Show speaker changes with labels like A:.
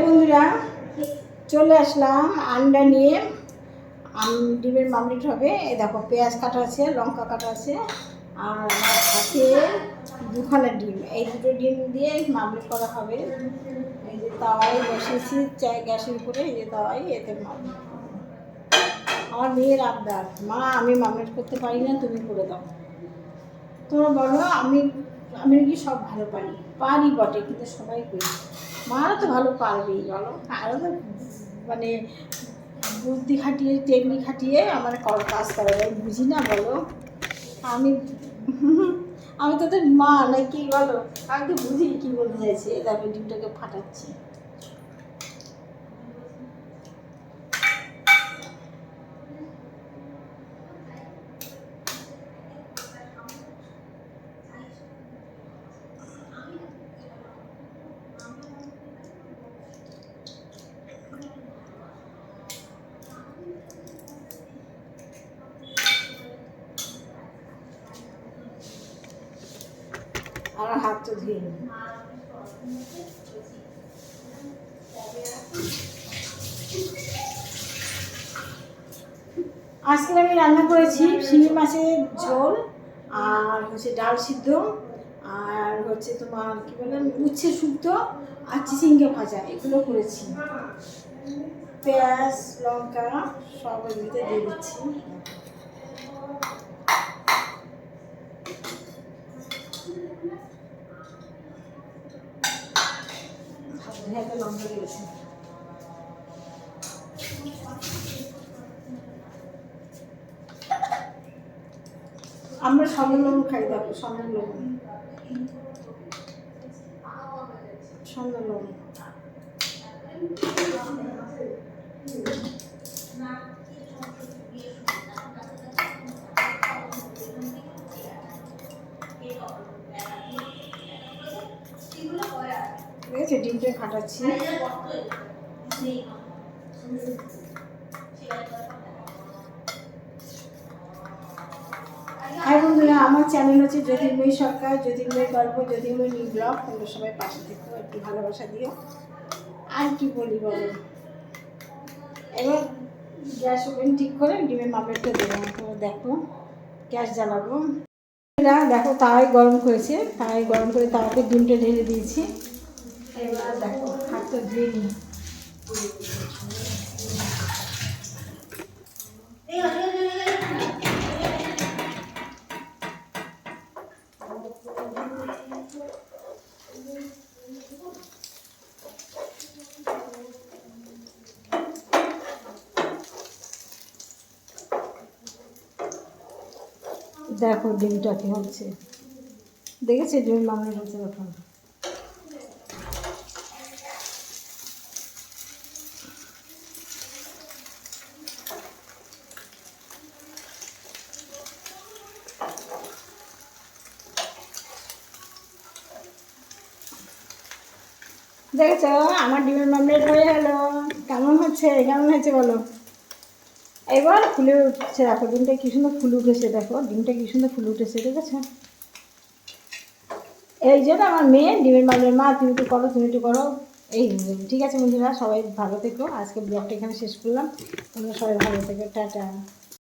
A: বন্ধুরা চলে আসলাম আন্ডা নিয়ে। ডিমের মামলেট হবে। এই দেখো পেঁয়াজ কাটা আছে, লঙ্কা কাটা আছে, আর আমার হাতে দুখানা ডিম। এই দুটো ডিম দিয়ে মামলেট করা হবে। এই যে তাওয়াই বসিয়েছি গ্যাসের উপরে, এই যে তাওয়াই, এতে মামলেট। আমার মেয়ের আবদার, মা আমি মামলেট করতে পারি না, তুমি করে দাও। তোমরা বলো, আমি আমি নাকি সব ভালো পারি বটে, কিন্তু সবাই করি। মারা তো ভালো পারবেই, বলো। আরও তো মানে বুদ্ধি খাটিয়ে টেকনিক খাটিয়ে আমার কাজ করে, বুঝি না বলো। আমি আমি তোদের মা নাকি বলো, আমি তো বুঝি কী বলতে চাইছি। দেখো ডিমটাকে ফাটাচ্ছি। আর হাত তো ধুয়ে নি। আজকে আমি রান্না করেছি শিঙি মাছের ঝোল, আর হচ্ছে ডাল সিদ্ধ, আর হচ্ছে তোমার কী বলে উচ্ছে শুক্তো, আর চিচিঙ্গা ভাজা, এগুলো করেছি। পেঁয়াজ লঙ্কা সব এগুলোতে দিয়ে দিচ্ছি। হাতে লঙ্কা দিয়েছি। আমরা সন্ধ্যা লবণ খাই, দেখো সন্ধ্যা লবণ, সন্ধ্যা লবণ। ঠিক আছে, ডিমটা ফাটাচ্ছি। আর বন্ধুরা, আমার চ্যানেল হচ্ছে জ্যোতির্ময়ী সরকার, জ্যোতির্ময়ী গল্প, জ্যোতির্ময়ী নিউ ব্লগ। তোমরা সবাই পাশে থেকো, একটু ভালোবাসা দিও। আর কি বলি বলো। এবার গ্যাস ওভেন ঠিক করে ডিমের মামলেটটা দেবো। দেখো গ্যাস জ্বালাবো। দেখো তাওয়াই গরম করেছে, তাওয়াই গরম করে তাওয়াতে ডিমটা ঢেলে দিয়েছি। এবার দেখো হাতটা ধুয়ে নিই। দেখো ডিমটা কি হচ্ছে, দেখেছে ডিমের মামলেট হচ্ছে। এখন দেখেছ আমার ডিমের মামলেট হয়ে গেল। কেমন হচ্ছে বলো। এবার ফুলে উঠছে, দেখো ডিমটা কি সুন্দর ফুলে উঠেছে। দেখো ডিমটা কি সুন্দর ফুলে উঠেছে, দেখেছো। এই জন্য আমার মেয়ে ডিমের মামলেট, মা তুমি একটু করো, তুমি একটু করো। এই ঠিক আছে বন্ধুরা, সবাই ভালো থেকো। আজকে ব্লগটা এখানে শেষ করলাম। তোমরা সবাই ভালো থেকো, টাটা।